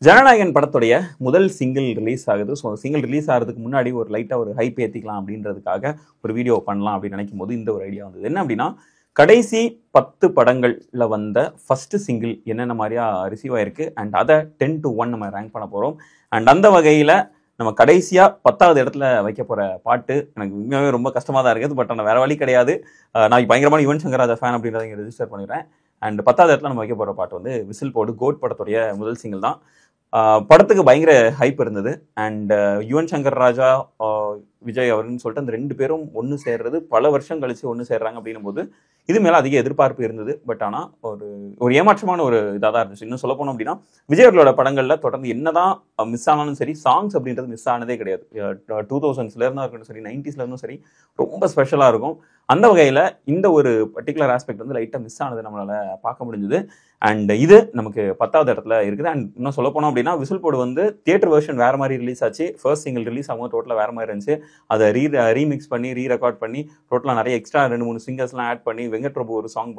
ஜனநாயகன் படத்துடைய முதல் single release ஆகுது. ஸோ சிங்கிள் ரிலீஸ் ஆகிறதுக்கு முன்னாடி ஒரு லைட்டாக ஒரு ஹைப் ஏற்றிக்கலாம் அப்படின்றதுக்காக ஒரு வீடியோ பண்ணலாம் அப்படின்னு நினைக்கும் போது இந்த ஒரு ஐடியா வந்தது. என்ன அப்படின்னா, கடைசி 10 படங்களில் வந்த ஃபர்ஸ்ட் சிங்கிள் என்னென்ன மாதிரியா ரிசீவ் ஆயிருக்கு அண்ட் அதை 10 to 1 நம்ம ரேங்க் பண்ண போகிறோம். அண்ட் அந்த வகையில் நம்ம கடைசியாக 10வது இடத்துல வைக்க போகிற பாட்டு எனக்கு உண்மையாகவே ரொம்ப கஷ்டமாக தான் இருக்குது. பட் ஆனால் வேறு வழி கிடையாது. நான் பயங்கரமான யுவன் சங்கர் ராஜா ஃபேன் அப்படின்றத இங்கே ரெஜிஸ்டர் பண்ணிடுறேன். அண்ட் 10வது இடத்துல நம்ம வைக்க போகிற பாட்டு வந்து விசில் போடு கோட் படத்துடைய முதல் சிங்கிள் தான். படத்துக்கு பயங்கர ஹைப் இருந்தது. அண்ட் யுவன் சங்கர் ராஜா, விஜய் அவர்னு சொல்லிட்டு அந்த 2 பேரும் ஒன்று சேர்றது பல வருஷம் கழிச்சு ஒன்று சேர்றாங்க அப்படின்னும் போது இது மேலே அதிக எதிர்பார்ப்பு இருந்தது. பட் ஆனால் ஒரு ஏமாற்றமான ஒரு இதாக தான் இருந்துச்சு. இன்னும் சொல்ல போனோம் அப்படின்னா, விஜய் அவர்களோட படங்களில் தொடர்ந்து என்னதான் மிஸ் ஆனாலும் சரி, சாங்ஸ் அப்படின்றது மிஸ் ஆனதே கிடையாது. 2000s இருக்கட்டும் சரி, 90s சரி, ரொம்ப ஸ்பெஷலாக இருக்கும். அந்த வகையில் இந்த ஒரு பர்டிகுலர் ஆஸ்பெக்ட் வந்து லைட்டாக மிஸ் ஆனது நம்மளால் பார்க்க முடிஞ்சுது. அண்ட் இது நமக்கு 10வது இடத்துல இருக்குது. அண்ட் இன்னும் சொல்ல போனோம் அப்படின்னா, விசில் போடு வந்து தியேட்டர் வெர்ஷன் வேறு மாதிரி ரிலீஸ் ஆச்சு. ஃபர்ஸ்ட் சிங்கிள் ரிலீஸ் ஆகும் டோட்டலாக வேறு மாதிரி இருந்துச்சு. அதை ரீமிக்ஸ் பண்ணி ரெக்கார்ட் பண்ணி டோட்டலாக நிறைய எக்ஸ்ட்ரா 2-3 சிங்கர்ஸ்லாம் ஆட் பண்ணி வெங்கட் பிரபு ஒரு சாங்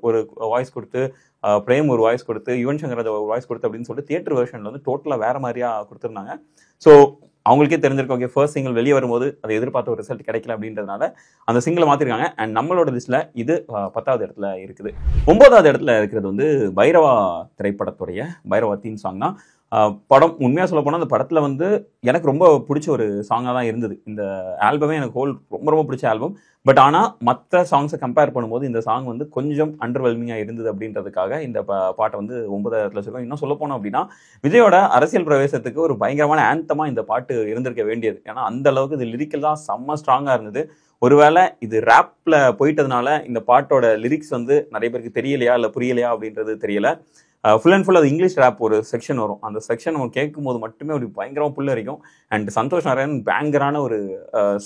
ஒரு வாய்ஸ் கொடுத்து, பிரேம் ஒரு வாய்ஸ் கொடுத்து, யுவன் சங்கர் ராஜா ஒரு வாய்ஸ் கொடுத்து அப்படின்னு சொல்லிட்டு தியேட்டர் வெர்ஷனில் வந்து டோட்டலாக வேறு மாதிரியா கொடுத்துருந்தாங்க. ஸோ அவங்களுக்கே தெரிஞ்சிருக்கும், ஓகே ஃபர்ஸ்ட் சிங்கிள் வெளியே வரும்போது அதை எதிர்பார்த்த ஒரு ரிசல்ட் கிடைக்கல அப்படின்றதுனால அந்த சிங்கிளை மாற்றிருக்காங்க. அண்ட் நம்மளோட லிஸ்ட்டில் இது 10வது இடத்துல இருக்குது. 9வது இடத்துல இருக்கிறது வந்து பைரவா திரைப்படத்துடைய பைரவா தீம் சாங் தான். படம் உண்மையாக சொல்ல போனால் அந்த படத்தில் வந்து எனக்கு ரொம்ப பிடிச்ச ஒரு சாங்காக தான் இருந்தது. இந்த ஆல்பமே எனக்கு ரொம்ப ரொம்ப பிடிச்ச ஆல்பம். பட் ஆனால் மற்ற சாங்ஸை கம்பேர் பண்ணும்போது இந்த சாங் வந்து கொஞ்சம் அண்டர்வெல்மிங்காக இருந்தது அப்படின்றதுக்காக இந்த பாட்டை வந்து 9வது இடத்துல சொல்லுவோம். இன்னும் சொல்ல போனோம் அப்படின்னா, விஜயோட அரசியல் பிரவேசத்துக்கு ஒரு பயங்கரமான ஆந்தமாக இந்த பாட்டு இருந்திருக்க வேண்டியது. ஏன்னா அந்த அளவுக்கு இது லிரிக்கல் தான் செம்ம ஸ்ட்ராங்காக இருந்தது. ஒருவேளை இது ரேப்பில் போயிட்டதுனால இந்த பாட்டோட லிரிக்ஸ் வந்து நிறைய பேருக்கு தெரியலையா இல்லை புரியலையா அப்படின்றது தெரியல. ஃபுல் அண்ட் ஃபுல் அது இங்கிலீஷ் ரேப் ஒரு செக்ஷன் வரும். அந்த செக்ஷன் நம்ம கேட்கும் போது மட்டுமே ஒரு பயங்கரமாக புல்லரிக்கும். அண்ட் சந்தோஷ் நாராயண் பேங்கரான ஒரு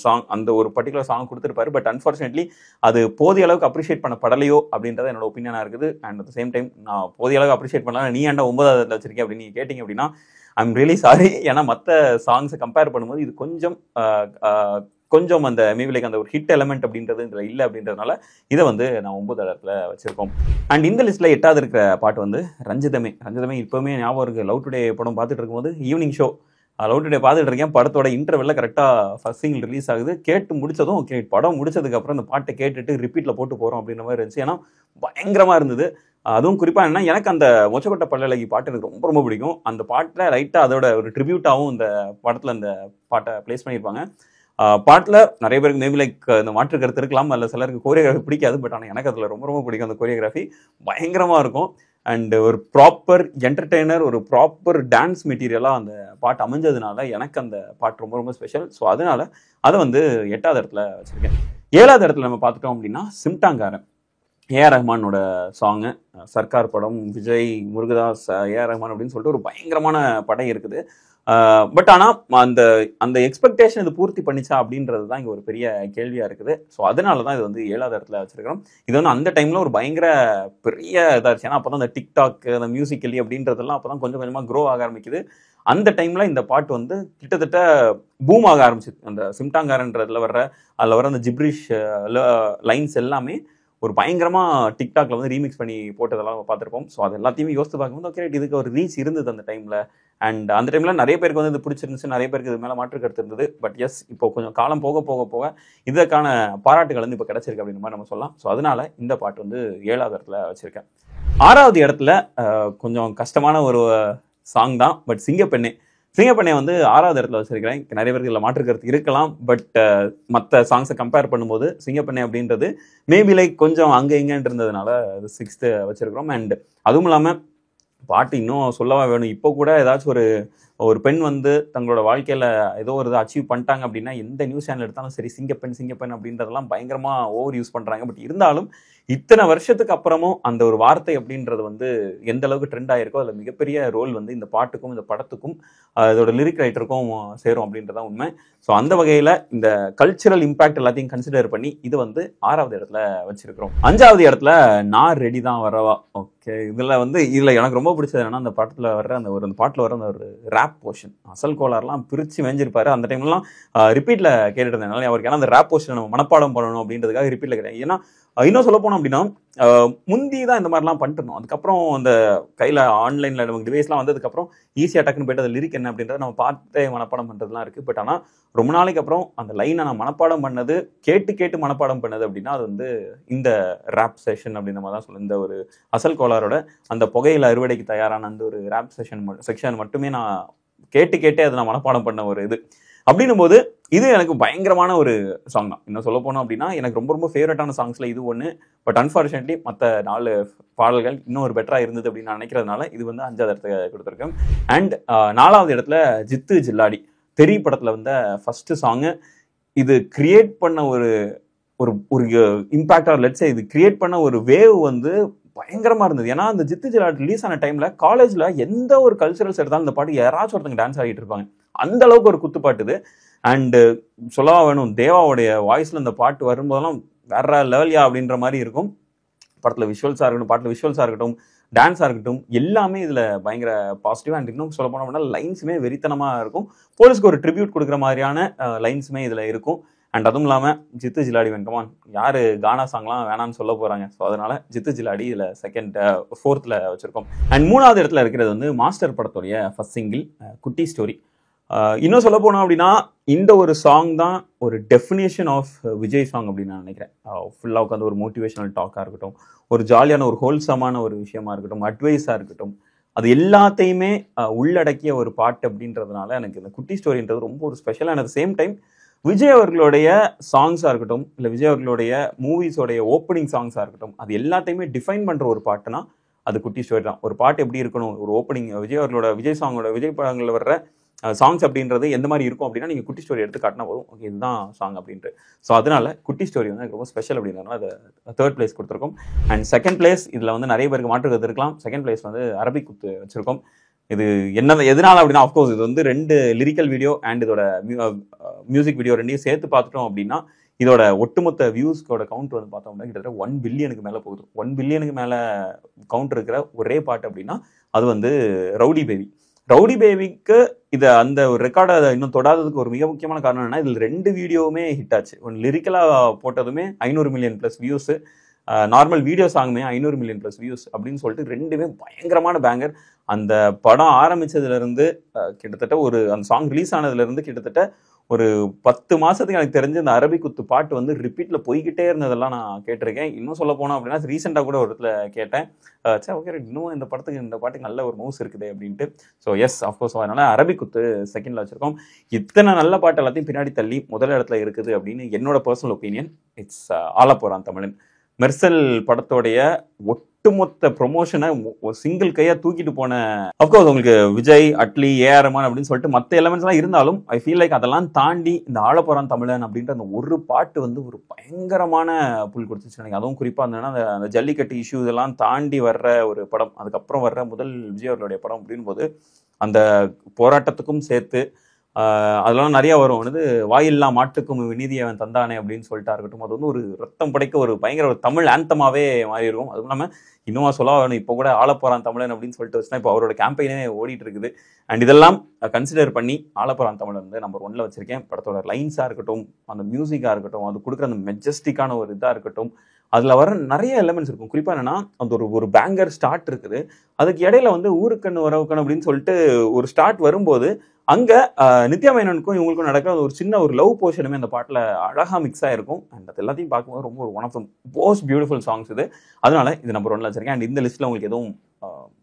சாங், அந்த ஒரு பர்டிகுலர் சாங் கொடுத்துருப்பாரு. பட் அன்ஃபார்ச்சுனேட்லி அது போதிய அளவுக்கு அப்ரிஷியேட் பண்ணப்படலையோ அப்படின்றத என்னோட ஒப்பீனியனாக இருக்குது. அண்ட் அட் சேம் டைம் நான் போதிய அளவுக்கு அப்ரிஷியேட் பண்ணலாம், நீ ஏன்டா 9வது இடத்துல வச்சிருக்கேன் அப்படின்னு நீங்கள் கேட்டிங்க அப்படின்னா, ஐ எம் ரியலி சாரி. ஏன்னா மற்ற சாங்ஸை கம்பேர் பண்ணும்போது இது கொஞ்சம் அந்த மேபி லைக் அந்த ஒரு ஹிட் எலமெண்ட் அப்படின்றது இதில் இல்லை அப்படின்றதுனால இதை வந்து நான் 9வது இடத்துல வச்சிருக்கோம். அண்ட் இந்த லிஸ்ட்டில் 8வது இருக்கிற பாட்டு வந்து ரஞ்சிதமே. இப்போவுமே ஞாபகம் இருக்குது. லவ் டுடே படம் பார்த்துட்டு இருக்கும்போது ஈவினிங் ஷோ லவ் டுடே பார்த்துட்டு இருக்கேன். படத்தோட இன்டர்வெல்ல கரெக்டாக ஃபர்ஸ்ட் சிங்கிள் ரிலீஸ் ஆகுது. கேட்டு முடிச்சதும் ஓகே, படம் முடிச்சதுக்கப்புறம் அந்த பாட்டை கேட்டுட்டு ரிப்பீட்டில் போட்டு போகிறோம் அப்படின்ற மாதிரி இருந்துச்சு. ஏன்னா பயங்கரமாக இருந்தது. அதுவும் குறிப்பாக என்ன, எனக்கு அந்த மொச்சக்கொட்டை பல்லழகி பாட்டு எனக்கு ரொம்ப ரொம்ப பிடிக்கும். அந்த பாட்டில் ரைட்டாக அதோட ஒரு ட்ரிபியூட்டாகவும் இந்த படத்தில் அந்த பாட்டை ப்ளேஸ் பண்ணியிருப்பாங்க. பாட்டில் நிறைய பேருக்கு மேபி லைக் இந்த மாற்று கருத்து இருக்கலாம், அல்ல சிலருக்கு கோரியோகிராஃபி பிடிக்காது. பட் ஆனால் எனக்கு அதில் ரொம்ப ரொம்ப பிடிக்கும். அந்த கோரியோகிராஃபி பயங்கரமாக இருக்கும். அண்ட் ஒரு ப்ராப்பர் என்டர்டெய்னர், ஒரு ப்ராப்பர் டான்ஸ் மெட்டீரியலாக அந்த பாட்டு அமைஞ்சதுனால எனக்கு அந்த பாட்டு ரொம்ப ரொம்ப ஸ்பெஷல். ஸோ அதனால அதை வந்து 8வது இடத்துல வச்சுருக்கேன். 7வது இடத்துல நம்ம பார்த்துட்டோம் அப்படின்னா, சிம்டாங்காரன் ஏஆர் ரஹ்மானோட சாங்கு. சர்க்கார் படம், விஜய், முருகதாஸ், ஏஆர் ரஹ்மான் அப்படின்னு சொல்லிட்டு ஒரு பயங்கரமான படம் இருக்குது. பட் ஆனால் அந்த எக்ஸ்பெக்டேஷன் இது பூர்த்தி பண்ணிச்சா அப்படின்றது தான் இங்கே ஒரு பெரிய கேள்வியாக இருக்குது. ஸோ அதனால தான் இது வந்து 7வது இடத்துல வச்சிருக்கிறோம். இது வந்து அந்த டைமில் ஒரு பயங்கர பெரிய இதாக இருந்துச்சு. ஏன்னா அப்போ தான் அந்த டிக்டாக், அந்த மியூசிக்கலி அப்படின்றதெல்லாம் அப்போ தான் கொஞ்சம் கொஞ்சமாக க்ரோ ஆக ஆரம்பிக்குது. அந்த டைமில் இந்த பாட்டு வந்து கிட்டத்தட்ட பூம் ஆக ஆரம்பிச்சிது. அந்த சிம்டாங்காரன்றதுல அதில் வர அந்த ஜிப்ரிஷ் லைன்ஸ் எல்லாமே ஒரு பயங்கரமாக டிக்டாக்ல வந்து ரீமிக்ஸ் பண்ணி போட்டதெல்லாம் பார்த்துருப்போம். ஸோ அது எல்லாத்தையுமே யோசித்து பார்க்கும்போது ஓகே, இதுக்கு ஒரு ரீச் இருந்தது அந்த டைமில். அண்ட் அந்த டைமில் நிறைய பேருக்கு வந்து இது பிடிச்சிருந்துச்சு, நிறைய பேருக்கு இது மேலே மாற்று கருத்து இருந்தது. பட் எஸ், இப்போ கொஞ்சம் காலம் போக போக போக இதற்கான பாராட்டுகள் வந்து இப்போ கிடச்சிருக்கு அப்படின்ற மாதிரி நம்ம சொல்லலாம். ஸோ அதனால இந்த பாட்டு வந்து 7வது இடத்துல வச்சுருக்கேன். 6வது இடத்துல கொஞ்சம் கஷ்டமான ஒரு சாங் தான். பட் சிங்கப்பெண்ணே வந்து 6வது இடத்துல வச்சிருக்கிறேன். நிறைய பேருக்கு இதில் மாற்று கருத்து இருக்கலாம். பட் மற்ற சாங்ஸை கம்பேர் பண்ணும்போது சிங்கப்பெண்ணே அப்படின்றது மேபி லைக் கொஞ்சம் அங்கே இங்கேன்னு இருந்ததுனால 6th வச்சிருக்கிறோம். அண்ட் அதுவும் இல்லாமல் பாட்டு இன்னும் சொல்லவா வேணும். இப்போ கூட ஏதாச்சும் ஒரு பெண் வந்து தங்களோட வாழ்க்கையில் ஏதோ ஒரு இதை அச்சீவ் பண்ணிட்டாங்க அப்படின்னா எந்த நியூஸ் சேனல் எடுத்தாலும் சரி சிங்கப்பெண் அப்படின்றதெல்லாம் பயங்கரமாக ஓவர் யூஸ் பண்ணுறாங்க. பட் இருந்தாலும் இத்தனை வருஷத்துக்கு அப்புறமும் அந்த ஒரு வார்த்தை அப்படின்றது வந்து எந்த அளவுக்கு ட்ரெண்ட் ஆகிருக்கோ அதில் மிகப்பெரிய ரோல் வந்து இந்த பாட்டுக்கும் இந்த படத்துக்கும் இதோட லிரிக் ரைட்டருக்கும் சேரும் அப்படின்றதான் உண்மை. ஸோ அந்த வகையில் இந்த கல்ச்சுரல் இம்பாக்ட் எல்லாத்தையும் கன்சிடர் பண்ணி இது வந்து 6வது இடத்துல வச்சிருக்கிறோம். 5வது இடத்துல நான் ரெடி தான் வரவா. ஓகே, இதில் எனக்கு ரொம்ப பிடிச்சது என்னன்னா, அந்த பாட்டில் வர்ற அந்த பாட்டில் வர அந்த ஒரு ரேப் போர்ஷன், அசல் கோளாறுலாம் பிரித்து மேஞ்சிருப்பாரு. அந்த டைம்லாம் ரிப்பீட்டில் கேட்டுட்டு இருந்தேன். அவருக்கு ஏன்னா அந்த ரேப் போர்ஷன் நம்ம மனப்பாடம் பண்ணணும் அப்படின்றதுக்காக ரிப்பீட்டில் கேட்டேன். ஏன்னா இன்னும் சொல்ல போனோம் அப்படின்னா முந்தி தான் இந்த மாதிரிலாம் பண்ணிட்டு இருந்தோம். அதுக்கப்புறம் அந்த கையில் ஆன்லைனில் நமக்கு டிவைஸ்லாம் வந்ததுக்கப்புறம் ஈஸியாக டக்குன்னு போய்ட்டு அது லிரிக் என்ன அப்படின்றத நம்ம பார்த்தே மனப்பாடம் பண்ணுறதுலாம் இருக்குது. பட் ஆனால் ரொம்ப நாளைக்கு அப்புறம் அந்த லைனை நான் மனப்பாடம் பண்ணது கேட்டு மனப்பாடம் பண்ணது அப்படின்னா அது வந்து இந்த ரேப் செஷன் அப்படின்னு நம்ம தான் சொல்லுவோம். இந்த ஒரு அசல் கோளாரோட அந்த புகையில அறுவடைக்கு தயாரான அந்த ஒரு ரேப் செக்ஷன் மட்டுமே நான் கேட்டே அதை நான் மனப்பாடம் பண்ண ஒரு இது. அப்படின்னும் போது இது எனக்கு பயங்கரமான ஒரு சாங் தான். இன்னும் சொல்ல போனோம் அப்படின்னா எனக்கு ரொம்ப ஃபேவரட்டான சாங்ஸ்ல இது ஒன்று. பட் அன்ஃபார்ச்சுனேட்லி மற்ற 4 பாடல்கள் இன்னும் ஒரு பெட்டரா இருந்தது அப்படின்னு நான் நினைக்கிறதுனால இது வந்து 5வது இடத்துல கொடுத்துருக்கேன். அண்ட் 4வது இடத்துல ஜித்து ஜில்லாடி தெரி படத்துல வந்த ஃபர்ஸ்ட் சாங்கு. இது கிரியேட் பண்ண ஒரு ஒரு இம்பாக்ட் ஆர் லெட்ஸ் இது கிரியேட் பண்ண ஒரு வேவ் வந்து பயங்கரமா இருந்தது. ஏன்னா அந்த ஜித்து ஜில்லாடி ரிலீஸ் ஆன டைம்ல காலேஜ்ல எந்த ஒரு கல்ச்சரல்ஸ் எடுத்தாலும் இந்த பாட்டு யாராச்சும் ஒருத்தங்க டான்ஸ் ஆடிட்டு இருப்பாங்க. அந்த அளவுக்கு ஒரு குத்துப்பாட்டு இது. அண்டு சொல்லவா வேணும், தேவாவுடைய வாய்ஸ்ல இந்த பாட்டு வரும்போதெல்லாம் வேற லெவல்யா அப்படின்ற மாதிரி இருக்கும். பாட்டில் விஷுவல்ஸாக இருக்கட்டும் டான்ஸாக இருக்கட்டும் எல்லாமே இதில் பயங்கர பாசிட்டிவாக. அண்ட் இன்னும் சொல்ல போனோம் அப்படின்னா லைன்ஸுமே வெறித்தனமாக இருக்கும். போலீஸ்க்கு ஒரு ட்ரிபியூட் கொடுக்குற மாதிரியான லைன்ஸுமே இதில் இருக்கும். அண்ட் அதுவும் இல்லாமல் ஜித்து ஜில்லாடி வெங்கமான் யார் கானா சாங்லாம் வேணான்னு சொல்ல போகிறாங்க. ஸோ அதனால் ஜித்து ஜில்லாடி இதில் 4th வச்சுருக்கோம். அண்ட் 3வது இடத்துல இருக்கிறது வந்து மாஸ்டர் படத்துடைய ஃபர்ஸ்ட் சிங்கிள் குட்டி ஸ்டோரி. இன்னும் சொல்ல போனோம் அப்படின்னா இந்த ஒரு சாங் தான் ஒரு டெஃபினேஷன் ஆஃப் விஜய் சாங் அப்படின்னு நான் நினைக்கிறேன். ஃபுல்லாக உட்காந்து ஒரு மோட்டிவேஷனல் டாக்காக இருக்கட்டும், ஒரு ஜாலியான ஒரு ஹோல்சமான ஒரு விஷயமா இருக்கட்டும், அட்வைஸாக இருக்கட்டும், அது எல்லாத்தையுமே உள்ளடக்கிய ஒரு பாட்டு அப்படின்றதுனால எனக்கு இந்த குட்டி ஸ்டோரின்றது ரொம்ப ஒரு special. And at same time Vijay அவர்களுடைய சாங்ஸாக இருக்கட்டும், இல்லை விஜய் அவர்களுடைய மூவிஸோடைய ஓப்பனிங் சாங்ஸாக இருக்கட்டும், அது எல்லாத்தையுமே டிஃபைன் பண்ணுற ஒரு பாட்டுனா அது குட்டி ஸ்டோரி தான். ஒரு பாட்டு எப்படி இருக்கணும், ஒரு ஓப்பனிங் விஜய் சாங்கோட விஜய் படங்களில் வர்ற சாங்ஸ் அப்படின்றது எந்த மாதிரி இருக்கும் அப்படின்னா நீங்கள் குட்டி ஸ்டோரி எடுத்து காட்டினா போதும், ஓகே இதுதான் சாங் அப்படின்ட்டு. ஸோ அதனால குட்டி ஸ்டோரி வந்து எனக்கு ரொம்ப ஸ்பெஷல் அப்படின்றதுனால அதை 3rd place கொடுத்துருக்கோம். அண்ட் 2nd place இதில் வந்து நிறைய பேருக்கு மாற்று கருத்து இருக்கலாம். 2nd place வந்து அரபிக் குத்து வச்சிருக்கோம். இது எதனால அப்படின்னா அஃப்கோர்ஸ் இது வந்து 2 லிரிக்கல் வீடியோ அண்ட் இதோட மியூசிக் வீடியோ 2யும் சேர்த்து பார்த்துட்டோம் அப்படின்னா இதோட ஒட்டுமொத்த வியூஸ்கோட கவுண்ட் வந்து பார்த்தோம் அப்படின்னா கிட்டத்தட்ட 1 பில்லியனுக்கு மேலே போகுது. 1 பில்லியனுக்கு மேலே கவுண்ட் இருக்கிற ஒரே பாட்டு அப்படின்னா அது வந்து ரவுடி பேபி. ரவுடி பேபிக்கு இதை அந்த ஒரு ரெக்கார்டை இன்னும் தொடாததுக்கு ஒரு மிக முக்கியமான காரணம் என்னன்னா இதில் 2 வீடியோவுமே ஹிட் ஆச்சு. ஒன்று லிரிக்கலாக போட்டதுமே 500 million plus views, normal video சாங்குமே 500 மில்லியன் ப்ளஸ் வியூஸ் அப்படின்னு சொல்லிட்டு 2மே பயங்கரமான பேங்கர். அந்த படம் ஆரம்பிச்சதுலேருந்து கிட்டத்தட்ட அந்த சாங் ரிலீஸ் ஆனதுலேருந்து கிட்டத்தட்ட ஒரு 10 மாதத்துக்கு எனக்கு தெரிஞ்சு இந்த அரபிக் குத்து பாட்டு வந்து ரிப்பீட்டில் போய்கிட்டே இருந்ததெல்லாம் நான் கேட்டிருக்கேன். இன்னும் சொல்ல போனோம் அப்படின்னா ரீசெண்டாக கூட ஒரு இடத்துல கேட்டேன், சரி ஓகே இன்னும் இந்த பாட்டுக்கு நல்ல ஒரு மவுஸ் இருக்குது அப்படின்ட்டு. ஸோ எஸ் அஃப்கோர்ஸ் அதனால அரபிக் குத்து 2nd வச்சுருக்கோம். இத்தனை நல்ல பாட்டு எல்லாத்தையும் பின்னாடி தள்ளி முதல் இடத்துல இருக்குது அப்படின்னு என்னோட பர்சனல் ஒப்பீனியன். இட்ஸ் ஆலப்போறான் தமிழன். மெர்சல் படத்தோடைய ஒட்டுமொத்த ப்ரொமோஷனை சிங்கிள் கையா தூக்கிட்டு போன அப்கோர்ஸ் உங்களுக்கு விஜய், அட்லி, ஏஆர் ரஹ்மான் அப்படின்னு சொல்லிட்டு மற்ற எலமெண்ட்ஸ் எல்லாம் இருந்தாலும் ஐ ஃபீல் லைக் அதெல்லாம் தாண்டி இந்த ஆலப்போறான் தமிழன் அப்படின்ற அந்த ஒரு பாட்டு வந்து ஒரு பயங்கரமான புல் கொடுத்துச்சு எனக்கு. அதுவும் குறிப்பா அந்த ஜல்லிக்கட்டு இஷ்யூ இதெல்லாம் தாண்டி வர்ற ஒரு படம், அதுக்கப்புறம் வர்ற முதல் விஜய் அவர்களுடைய படம் அப்படின் போது அந்த போராட்டத்துக்கும் சேர்த்து அதெல்லாம் நிறைய வரும். வந்து வாயில்லா மாட்டுக்கும் நீதியை அவன் தந்தானே அப்படின்னு சொல்லிட்டா இருக்கட்டும், அது வந்து ஒரு ரத்தம் படைக்க ஒரு பயங்கர ஒரு தமிழ் ஆந்தமாவே மாறி இருக்கும். அதுவும் இல்லாமல் இன்னுமா சொல்ல வேணும், இப்போ கூட ஆலப்போறான் தமிழன் அப்படின்னு சொல்லிட்டு வச்சுன்னா இப்போ அவரோட கேம்பெயினே ஓடிட்டு இருக்குது. அண்ட் இதெல்லாம் கன்சிடர் பண்ணி ஆலப்போறான் தமிழன் வந்து நம்பர் 1ல வச்சிருக்கேன். படத்தோட லைன்ஸாக இருக்கட்டும், அந்த மியூசிக்காக இருக்கட்டும், அது கொடுக்குற அந்த மெஜஸ்டிக்கான ஒரு இதாக இருக்கட்டும், அதில் வர நிறைய எலிமெண்ட்ஸ் இருக்கும். குறிப்பாக என்னன்னா அந்த ஒரு பேங்கர் ஸ்டார்ட் இருக்குது, அதுக்கு இடையில வந்து ஊருக்கண்ணு வரவுக்கண்ணு அப்படின்னு சொல்லிட்டு ஒரு ஸ்டார்ட் வரும்போது அங்கே நித்யா மேனனுக்கும் இவங்களுக்கும் நடக்கிற ஒரு சின்ன ஒரு லவ் போர்ஷனுமே அந்த பாட்டில் அழகாக மிக்ஸ் ஆகிருக்கும். அண்ட் அது எல்லாத்தையும் பார்க்கும்போது ரொம்ப one of the most beautiful songs இது. அதனால இது நம்பர் 1ல வச்சிருக்கேன். அண்ட் இந்த லிஸ்ட்டில் உங்களுக்கு எதுவும்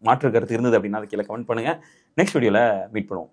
மாற்று கருத்து இருந்தது அப்படின்னா அது கீழே கமெண்ட் பண்ணுங்கள். நெக்ஸ்ட் வீடியோவில் மீட் பண்ணுவோம்.